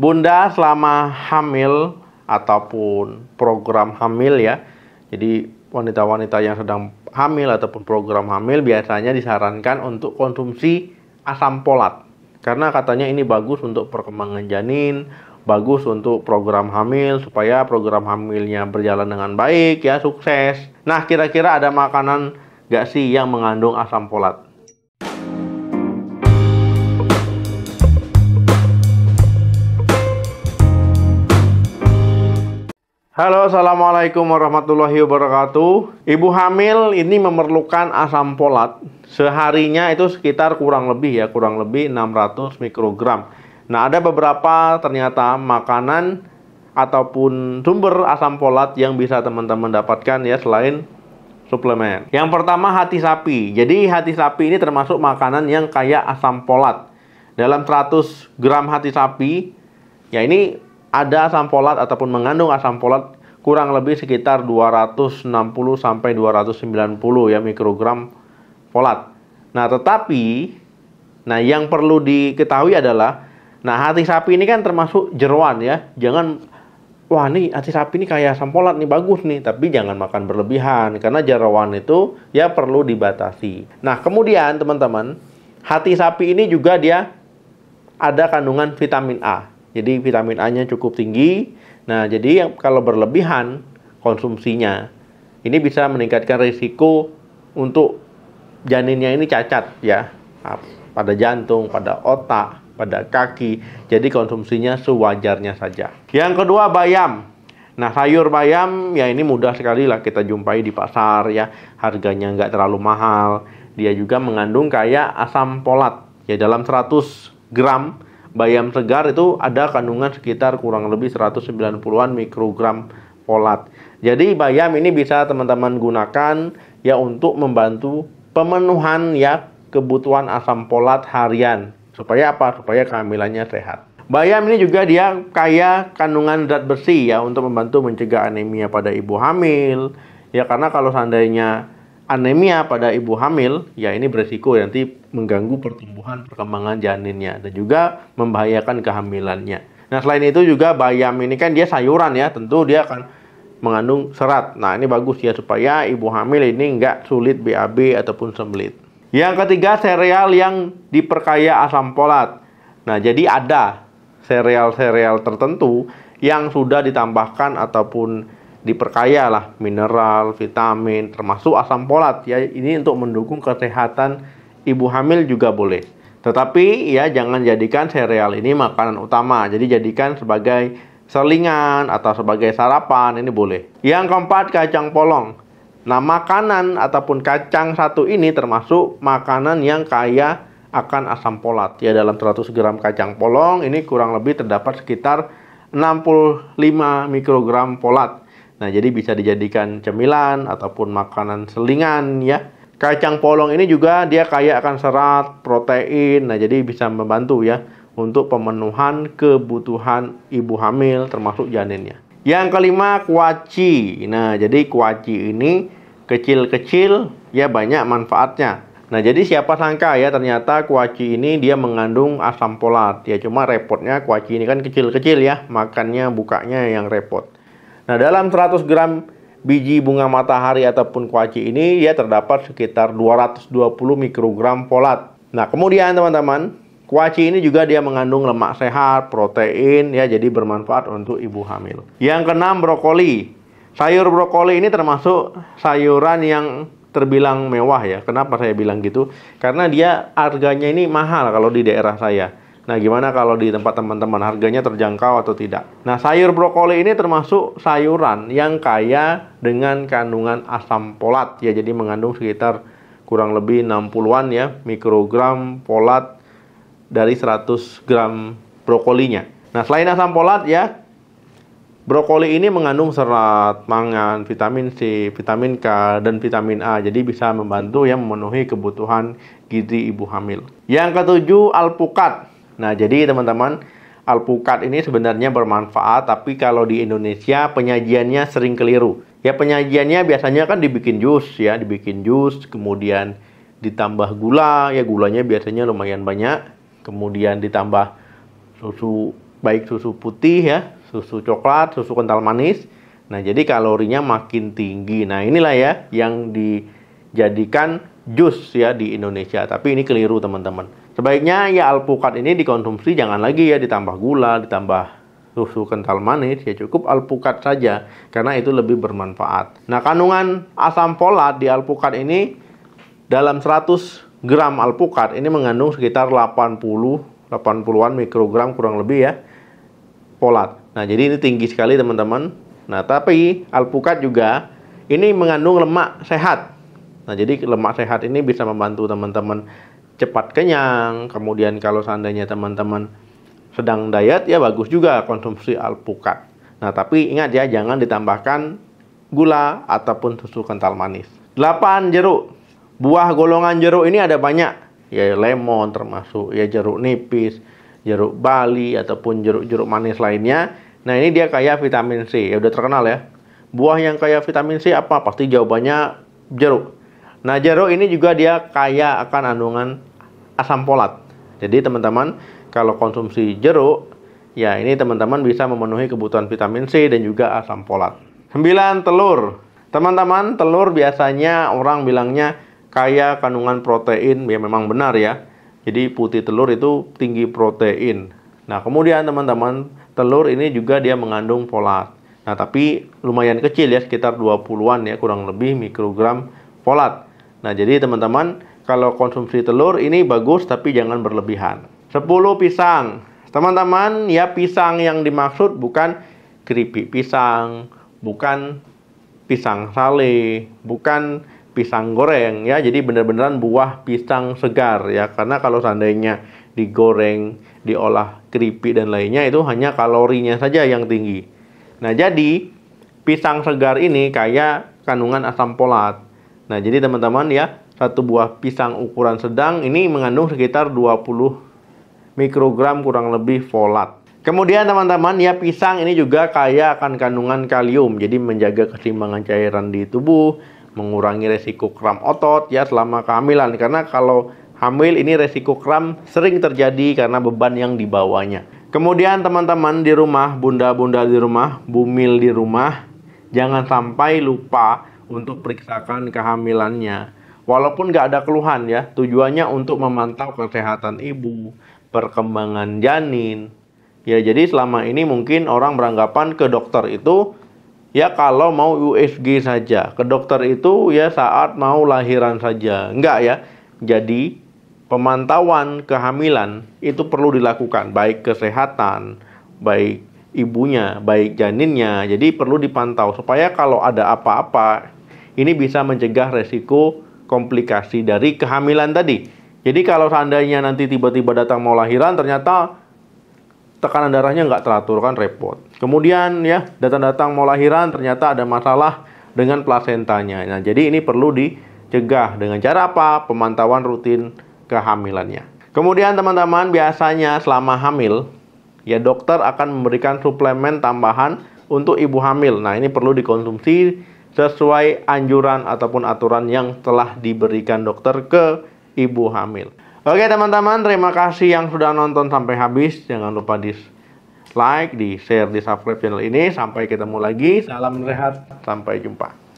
Bunda selama hamil ataupun program hamil ya. Jadi wanita-wanita yang sedang hamil ataupun program hamil biasanya disarankan untuk konsumsi asam folat. Karena katanya ini bagus untuk perkembangan janin, bagus untuk program hamil supaya program hamilnya berjalan dengan baik ya, sukses. Nah, kira-kira ada makanan nggak sih yang mengandung asam folat? Halo, assalamualaikum warahmatullahi wabarakatuh. Ibu hamil ini memerlukan asam folat seharinya itu sekitar kurang lebih 600 mikrogram. Nah, ada beberapa ternyata makanan ataupun sumber asam folat yang bisa teman-teman dapatkan ya selain suplemen. Yang pertama, hati sapi. Jadi hati sapi ini termasuk makanan yang kaya asam folat. Dalam 100 gram hati sapi ya ini ada asam folat ataupun mengandung asam folat kurang lebih sekitar 260 sampai 290 ya mikrogram folat. Nah, tetapi yang perlu diketahui adalah hati sapi ini kan termasuk jeroan ya. Jangan wah nih hati sapi ini kaya asam folat nih, bagus nih, tapi jangan makan berlebihan karena jeroan itu ya perlu dibatasi. Nah, kemudian teman-teman, hati sapi ini juga dia ada kandungan vitamin A. Jadi vitamin A-nya cukup tinggi. Nah, jadi kalau berlebihan konsumsinya, ini bisa meningkatkan risiko untuk janinnya ini cacat ya. Pada jantung, pada otak, pada kaki. Jadi konsumsinya sewajarnya saja. Yang kedua, bayam. Nah, sayur bayam ya ini mudah sekali lah kita jumpai di pasar ya. Harganya nggak terlalu mahal. Dia juga mengandung kaya asam folat. Ya, dalam 100 gram bayam segar itu ada kandungan sekitar kurang lebih 190-an mikrogram folat. Jadi bayam ini bisa teman-teman gunakan ya untuk membantu pemenuhan ya kebutuhan asam folat harian. Supaya apa? Supaya kehamilannya sehat. Bayam ini juga dia kaya kandungan zat besi ya untuk membantu mencegah anemia pada ibu hamil. Ya, karena kalau seandainya anemia pada ibu hamil, ya ini beresiko nanti mengganggu pertumbuhan perkembangan janinnya dan juga membahayakan kehamilannya. Nah, selain itu juga bayam ini kan dia sayuran ya, tentu dia akan mengandung serat. Nah, ini bagus ya supaya ibu hamil ini nggak sulit BAB ataupun sembelit. Yang ketiga, sereal yang diperkaya asam folat. Nah, jadi ada sereal-sereal tertentu yang sudah ditambahkan ataupun diperkaya lah mineral, vitamin, termasuk asam folat ya. Ini untuk mendukung kesehatan ibu hamil juga boleh. Tetapi ya jangan jadikan sereal ini makanan utama. Jadi jadikan sebagai selingan atau sebagai sarapan, ini boleh. Yang keempat, kacang polong. Nah, makanan ataupun kacang satu ini termasuk makanan yang kaya akan asam folat. Ya, dalam 100 gram kacang polong ini kurang lebih terdapat sekitar 65 mikrogram folat. Nah, jadi bisa dijadikan cemilan ataupun makanan selingan ya. Kacang polong ini juga dia kaya akan serat, protein. Nah, jadi bisa membantu ya untuk pemenuhan kebutuhan ibu hamil termasuk janinnya. Yang kelima, kuaci. Nah, jadi kuaci ini kecil-kecil ya banyak manfaatnya. Nah, jadi siapa sangka ya ternyata kuaci ini dia mengandung asam folat. Ya, cuma repotnya kuaci ini kan kecil-kecil ya, makannya bukanya yang repot. Nah, dalam 100 gram biji bunga matahari ataupun kuaci ini ya terdapat sekitar 220 mikrogram folat. Nah, kemudian teman-teman, kuaci ini juga dia mengandung lemak sehat, protein ya, jadi bermanfaat untuk ibu hamil. Yang keenam, brokoli. Sayur brokoli ini termasuk sayuran yang terbilang mewah ya. Kenapa saya bilang gitu? Karena dia harganya ini mahal kalau di daerah saya. Nah, gimana kalau di tempat teman-teman harganya terjangkau atau tidak? Nah, sayur brokoli ini termasuk sayuran yang kaya dengan kandungan asam folat ya. Jadi mengandung sekitar kurang lebih 60-an ya mikrogram folat dari 100 gram brokolinya. Nah, selain asam folat ya, brokoli ini mengandung serat, mangan, vitamin C, vitamin K, dan vitamin A. Jadi bisa membantu ya memenuhi kebutuhan gizi ibu hamil. Yang ketujuh, alpukat. Nah, jadi teman-teman, alpukat ini sebenarnya bermanfaat, tapi kalau di Indonesia penyajiannya sering keliru. Ya, penyajiannya biasanya kan dibikin jus ya, kemudian ditambah gula, ya gulanya biasanya lumayan banyak, kemudian ditambah susu baik susu putih ya, susu coklat, susu kental manis. Nah, jadi kalorinya makin tinggi. Nah, inilah ya yang dijadikan jus ya di Indonesia. Tapi ini keliru teman-teman. Sebaiknya ya alpukat ini dikonsumsi jangan lagi ya ditambah gula, ditambah susu kental manis, ya cukup alpukat saja karena itu lebih bermanfaat. Nah, kandungan asam folat di alpukat ini dalam 100 gram alpukat ini mengandung sekitar 80-an mikrogram kurang lebih ya folat. Nah, jadi ini tinggi sekali teman-teman. Nah, tapi alpukat juga ini mengandung lemak sehat. Nah, jadi lemak sehat ini bisa membantu teman-teman cepat kenyang. Kemudian kalau seandainya teman-teman sedang diet ya bagus juga konsumsi alpukat. Nah, tapi ingat ya jangan ditambahkan gula ataupun susu kental manis. 8. Jeruk. Buah golongan jeruk ini ada banyak. Ya lemon termasuk ya jeruk nipis, jeruk bali ataupun jeruk-jeruk manis lainnya. Nah, ini dia kaya vitamin C. Ya udah terkenal ya. Buah yang kaya vitamin C apa? Pasti jawabannya jeruk. Nah, jeruk ini juga dia kaya akan kandungan asam folat. Jadi teman-teman kalau konsumsi jeruk, ya ini teman-teman bisa memenuhi kebutuhan vitamin C dan juga asam folat. 9. Telur. Teman-teman, telur biasanya orang bilangnya kaya kandungan protein, ya memang benar ya. Jadi putih telur itu tinggi protein. Nah, kemudian teman-teman, telur ini juga dia mengandung folat. Nah, tapi lumayan kecil ya, sekitar 20-an ya kurang lebih mikrogram folat. Nah, jadi teman-teman, kalau konsumsi telur ini bagus tapi jangan berlebihan. 10. Pisang. Teman-teman, ya pisang yang dimaksud bukan keripik pisang, bukan pisang sale, bukan pisang goreng ya. Jadi benar-benar buah pisang segar ya. Karena kalau seandainya digoreng, diolah keripik dan lainnya itu hanya kalorinya saja yang tinggi. Nah, jadi pisang segar ini kaya kandungan asam folat. Nah, jadi teman-teman ya, satu buah pisang ukuran sedang ini mengandung sekitar 20 mikrogram kurang lebih folat. Kemudian teman-teman ya pisang ini juga kaya akan kandungan kalium. Jadi menjaga keseimbangan cairan di tubuh, mengurangi resiko kram otot ya selama kehamilan. Karena kalau hamil ini resiko kram sering terjadi karena beban yang dibawanya. Kemudian teman-teman di rumah, bunda-bunda di rumah, bumil di rumah, jangan sampai lupa untuk periksakan kehamilannya. Walaupun nggak ada keluhan ya, tujuannya untuk memantau kesehatan ibu, perkembangan janin. Ya, jadi selama ini mungkin orang beranggapan ke dokter itu ya kalau mau USG saja. Ke dokter itu ya saat mau lahiran saja. Enggak ya. Jadi pemantauan kehamilan itu perlu dilakukan, baik kesehatan, baik ibunya, baik janinnya. Jadi perlu dipantau supaya kalau ada apa-apa ini bisa mencegah resiko komplikasi dari kehamilan tadi. Jadi kalau seandainya nanti tiba-tiba datang mau lahiran, ternyata tekanan darahnya nggak teratur kan repot. Kemudian ya datang-datang mau lahiran, ternyata ada masalah dengan plasentanya. Nah, jadi ini perlu dicegah dengan cara apa? Pemantauan rutin kehamilannya. Kemudian teman-teman biasanya selama hamil, ya dokter akan memberikan suplemen tambahan untuk ibu hamil. Nah, ini perlu dikonsumsi sesuai anjuran ataupun aturan yang telah diberikan dokter ke ibu hamil. Oke teman-teman, terima kasih yang sudah nonton sampai habis. Jangan lupa di like, di share, di subscribe channel ini. Sampai ketemu lagi. Salam rehat, sampai jumpa.